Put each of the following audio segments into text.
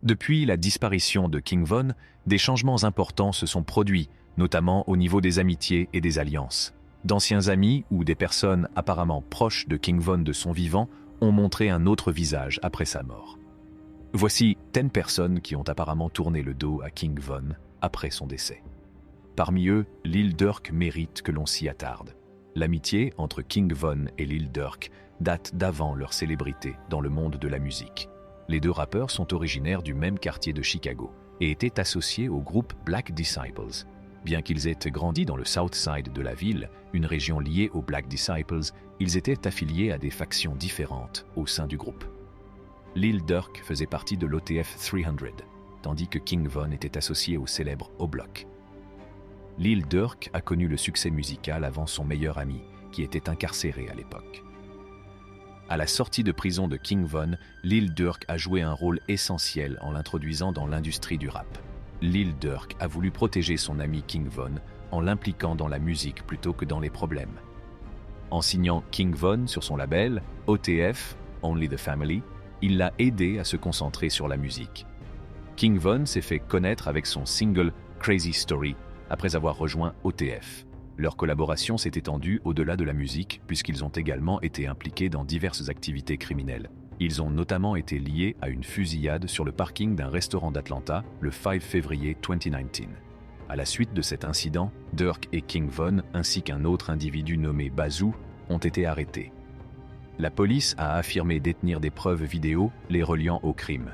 Depuis la disparition de King Von, des changements importants se sont produits, notamment au niveau des amitiés et des alliances. D'anciens amis ou des personnes apparemment proches de King Von de son vivant ont montré un autre visage après sa mort. Voici 10 personnes qui ont apparemment tourné le dos à King Von après son décès. Parmi eux, Lil Durk mérite que l'on s'y attarde. L'amitié entre King Von et Lil Durk date d'avant leur célébrité dans le monde de la musique. Les deux rappeurs sont originaires du même quartier de Chicago et étaient associés au groupe Black Disciples. Bien qu'ils aient grandi dans le South Side de la ville, une région liée aux Black Disciples, ils étaient affiliés à des factions différentes au sein du groupe. Lil Durk faisait partie de l'OTF 300, tandis que King Von était associé au célèbre O-Block. Lil Durk a connu le succès musical avant son meilleur ami, qui était incarcéré à l'époque. À la sortie de prison de King Von, Lil Durk a joué un rôle essentiel en l'introduisant dans l'industrie du rap. Lil Durk a voulu protéger son ami King Von en l'impliquant dans la musique plutôt que dans les problèmes. En signant King Von sur son label, OTF, Only the Family, il l'a aidé à se concentrer sur la musique. King Von s'est fait connaître avec son single Crazy Story après avoir rejoint OTF. Leur collaboration s'est étendue au-delà de la musique puisqu'ils ont également été impliqués dans diverses activités criminelles. Ils ont notamment été liés à une fusillade sur le parking d'un restaurant d'Atlanta le 5 février 2019. À la suite de cet incident, Durk et King Von ainsi qu'un autre individu nommé Bazou ont été arrêtés. La police a affirmé détenir des preuves vidéo les reliant au crime.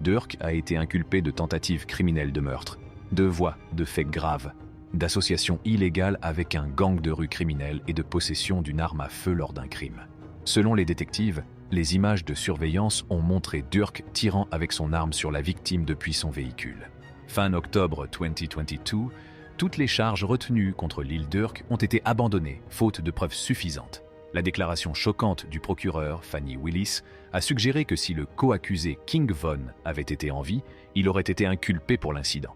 Durk a été inculpé de tentative criminelle de meurtre, de voies de faits graves, d'association illégale avec un gang de rue criminel et de possession d'une arme à feu lors d'un crime. Selon les détectives, les images de surveillance ont montré Durk tirant avec son arme sur la victime depuis son véhicule. Fin octobre 2022, toutes les charges retenues contre Lil Durk ont été abandonnées, faute de preuves suffisantes. La déclaration choquante du procureur, Fannie Willis, a suggéré que si le co-accusé King Von avait été en vie, il aurait été inculpé pour l'incident.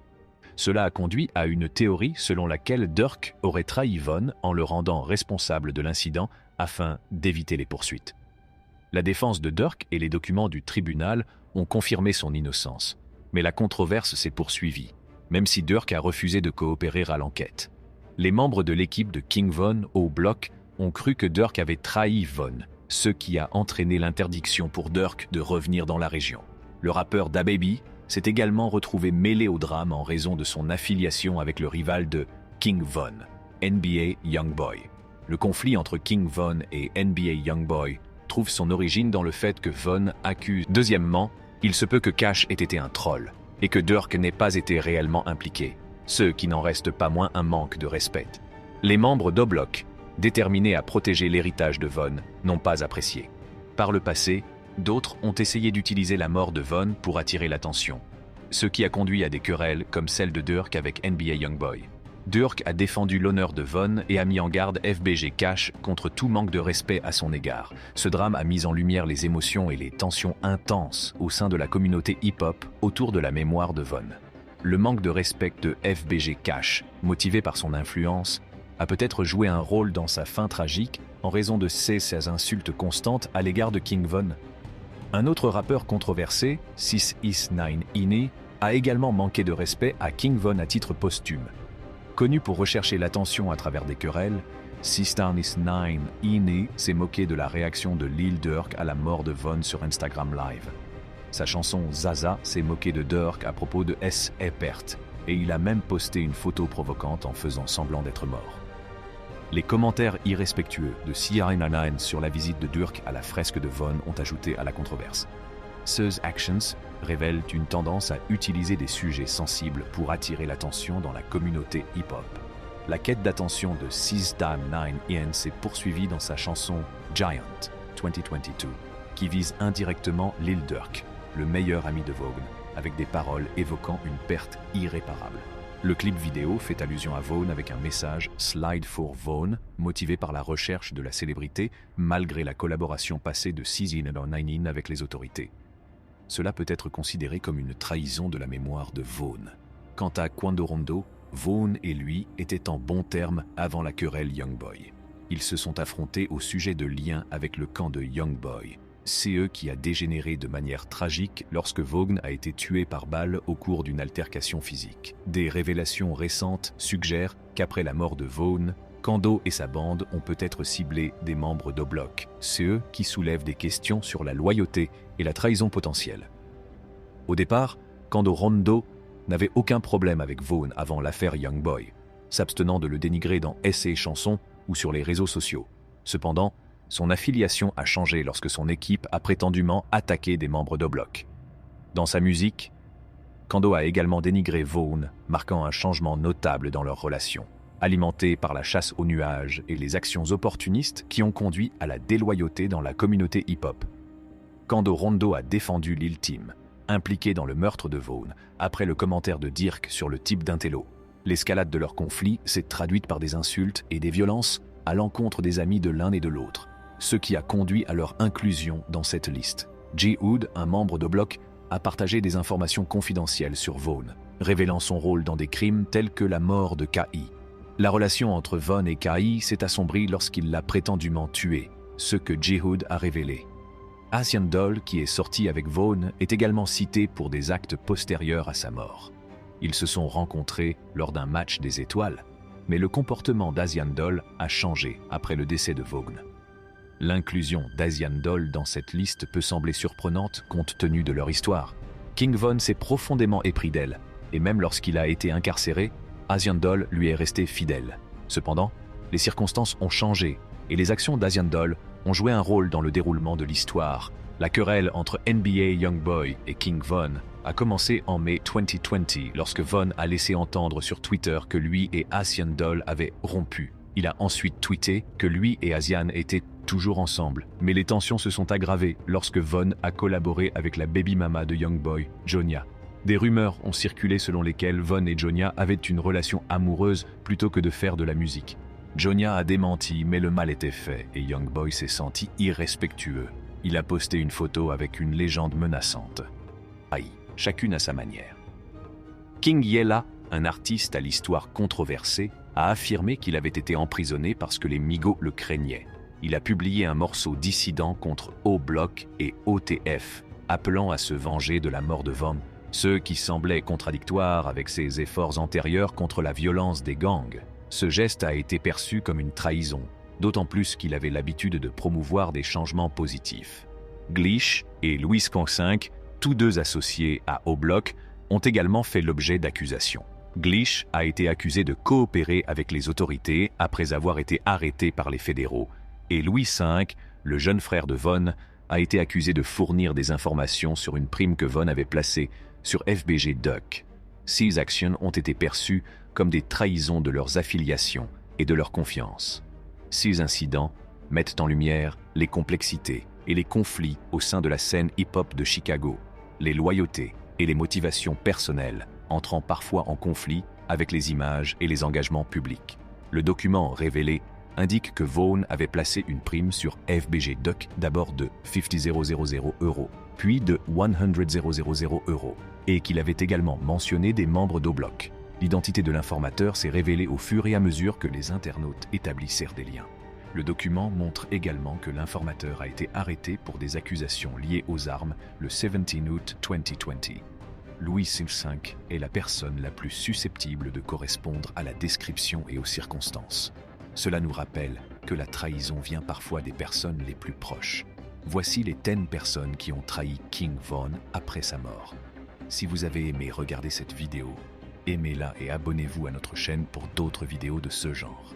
Cela a conduit à une théorie selon laquelle Durk aurait trahi Von en le rendant responsable de l'incident afin d'éviter les poursuites. La défense de Durk et les documents du tribunal ont confirmé son innocence, mais la controverse s'est poursuivie, même si Durk a refusé de coopérer à l'enquête. Les membres de l'équipe de King Von au bloc ont cru que Durk avait trahi Von, ce qui a entraîné l'interdiction pour Durk de revenir dans la région. Le rappeur DaBaby s'est également retrouvé mêlé au drame en raison de son affiliation avec le rival de King Von, NBA Youngboy. Le conflit entre King Von et NBA Youngboy trouve son origine dans le fait que Von accuse. Deuxièmement, il se peut que Cash ait été un troll et que Durk n'ait pas été réellement impliqué, ce qui n'en reste pas moins un manque de respect. Les membres d'O-Block, déterminés à protéger l'héritage de Von, n'ont pas apprécié. Par le passé, d'autres ont essayé d'utiliser la mort de Von pour attirer l'attention, ce qui a conduit à des querelles comme celle de Durk avec NBA Youngboy. Durk a défendu l'honneur de Von et a mis en garde FBG Cash contre tout manque de respect à son égard. Ce drame a mis en lumière les émotions et les tensions intenses au sein de la communauté hip-hop autour de la mémoire de Von. Le manque de respect de FBG Cash, motivé par son influence, a peut-être joué un rôle dans sa fin tragique en raison de ses insultes constantes à l'égard de King Von. Un autre rappeur controversé, 6ix9ine Ine, a également manqué de respect à King Von à titre posthume. Connu pour rechercher l'attention à travers des querelles, 6ix9ine Ine s'est moqué de la réaction de Lil Durk à la mort de Von sur Instagram Live. Sa chanson Zaza s'est moquée de Durk à propos de S.A. Pert, et il a même posté une photo provocante en faisant semblant d'être mort. Les commentaires irrespectueux de 6ix9ine sur la visite de Durk à la fresque de Von ont ajouté à la controverse. Ces actions révèlent une tendance à utiliser des sujets sensibles pour attirer l'attention dans la communauté hip-hop. La quête d'attention de 6ix9ine s'est poursuivie dans sa chanson Giant 2022, qui vise indirectement Lil Durk, le meilleur ami de Vaughn, avec des paroles évoquant une perte irréparable. Le clip vidéo fait allusion à Vaughn avec un message « Slide for Vaughn » motivé par la recherche de la célébrité malgré la collaboration passée de 6ix9ine avec les autorités. Cela peut être considéré comme une trahison de la mémoire de Vaughn. Quant à Quando Rondo, Vaughn et lui étaient en bons termes avant la querelle Youngboy. Ils se sont affrontés au sujet de liens avec le camp de Youngboy. CE qui a dégénéré de manière tragique lorsque Vaughn a été tué par balle au cours d'une altercation physique. Des révélations récentes suggèrent qu'après la mort de Vaughn, Kando et sa bande ont peut-être ciblé des membres d'O-Block, CE qui soulèvent des questions sur la loyauté et la trahison potentielle. Au départ, Kando Rondo n'avait aucun problème avec Vaughn avant l'affaire Young Boy, s'abstenant de le dénigrer dans essais et chansons ou sur les réseaux sociaux. Cependant, son affiliation a changé lorsque son équipe a prétendument attaqué des membres d'O-Block. Dans sa musique, Kando a également dénigré Vaughn, marquant un changement notable dans leur relation, alimenté par la chasse aux nuages et les actions opportunistes qui ont conduit à la déloyauté dans la communauté hip-hop. Kando Rondo a défendu Lil Tim, impliqué dans le meurtre de Vaughn, après le commentaire de Dirk sur le type d'intello. L'escalade de leur conflit s'est traduite par des insultes et des violences à l'encontre des amis de l'un et de l'autre, ce qui a conduit à leur inclusion dans cette liste. J-Hood, un membre d'O-Block, a partagé des informations confidentielles sur Vaughn, révélant son rôle dans des crimes tels que la mort de K.I. La relation entre Vaughn et K.I. s'est assombrie lorsqu'il l'a prétendument tué, ce que J-Hood a révélé. Asian Doll, qui est sorti avec Vaughn, est également cité pour des actes postérieurs à sa mort. Ils se sont rencontrés lors d'un match des étoiles, mais le comportement d'Asian Doll a changé après le décès de Vaughn. L'inclusion d'Asian Doll dans cette liste peut sembler surprenante compte tenu de leur histoire. King Von s'est profondément épris d'elle, et même lorsqu'il a été incarcéré, Asian Doll lui est resté fidèle. Cependant, les circonstances ont changé, et les actions d'Asian Doll ont joué un rôle dans le déroulement de l'histoire. La querelle entre NBA Youngboy et King Von a commencé en mai 2020 lorsque Von a laissé entendre sur Twitter que lui et Asian Doll avaient rompu. Il a ensuite tweeté que lui et Asian étaient toujours ensemble, mais les tensions se sont aggravées lorsque Von a collaboré avec la baby mama de Youngboy, Jonia. Des rumeurs ont circulé selon lesquelles Von et Jonia avaient une relation amoureuse plutôt que de faire de la musique. Jonia a démenti, mais le mal était fait et Youngboy s'est senti irrespectueux. Il a posté une photo avec une légende menaçante. Aïe, chacune à sa manière. King Yella, un artiste à l'histoire controversée, a affirmé qu'il avait été emprisonné parce que les Migos le craignaient. Il a publié un morceau dissident contre O-Block et OTF, appelant à se venger de la mort de Von, ce qui semblait contradictoire avec ses efforts antérieurs contre la violence des gangs. Ce geste a été perçu comme une trahison, d'autant plus qu'il avait l'habitude de promouvoir des changements positifs. Glitch et Louis V, tous deux associés à O-Block, ont également fait l'objet d'accusations. Glitch a été accusé de coopérer avec les autorités après avoir été arrêté par les fédéraux, et Louis V, le jeune frère de Von, a été accusé de fournir des informations sur une prime que Von avait placée sur FBG Duck. Ces actions ont été perçues comme des trahisons de leurs affiliations et de leur confiance. Ces incidents mettent en lumière les complexités et les conflits au sein de la scène hip-hop de Chicago, les loyautés et les motivations personnelles entrant parfois en conflit avec les images et les engagements publics. Le document révélé indique que Vaughn avait placé une prime sur FBG Duck d'abord de 50 000 €, puis de 100 000 €, et qu'il avait également mentionné des membres d'O-Block. L'identité de l'informateur s'est révélée au fur et à mesure que les internautes établissèrent des liens. Le document montre également que l'informateur a été arrêté pour des accusations liées aux armes le 17 août 2020. Louis V est la personne la plus susceptible de correspondre à la description et aux circonstances. Cela nous rappelle que la trahison vient parfois des personnes les plus proches. Voici les 10 personnes qui ont trahi King Von après sa mort. Si vous avez aimé regarder cette vidéo, aimez-la et abonnez-vous à notre chaîne pour d'autres vidéos de ce genre.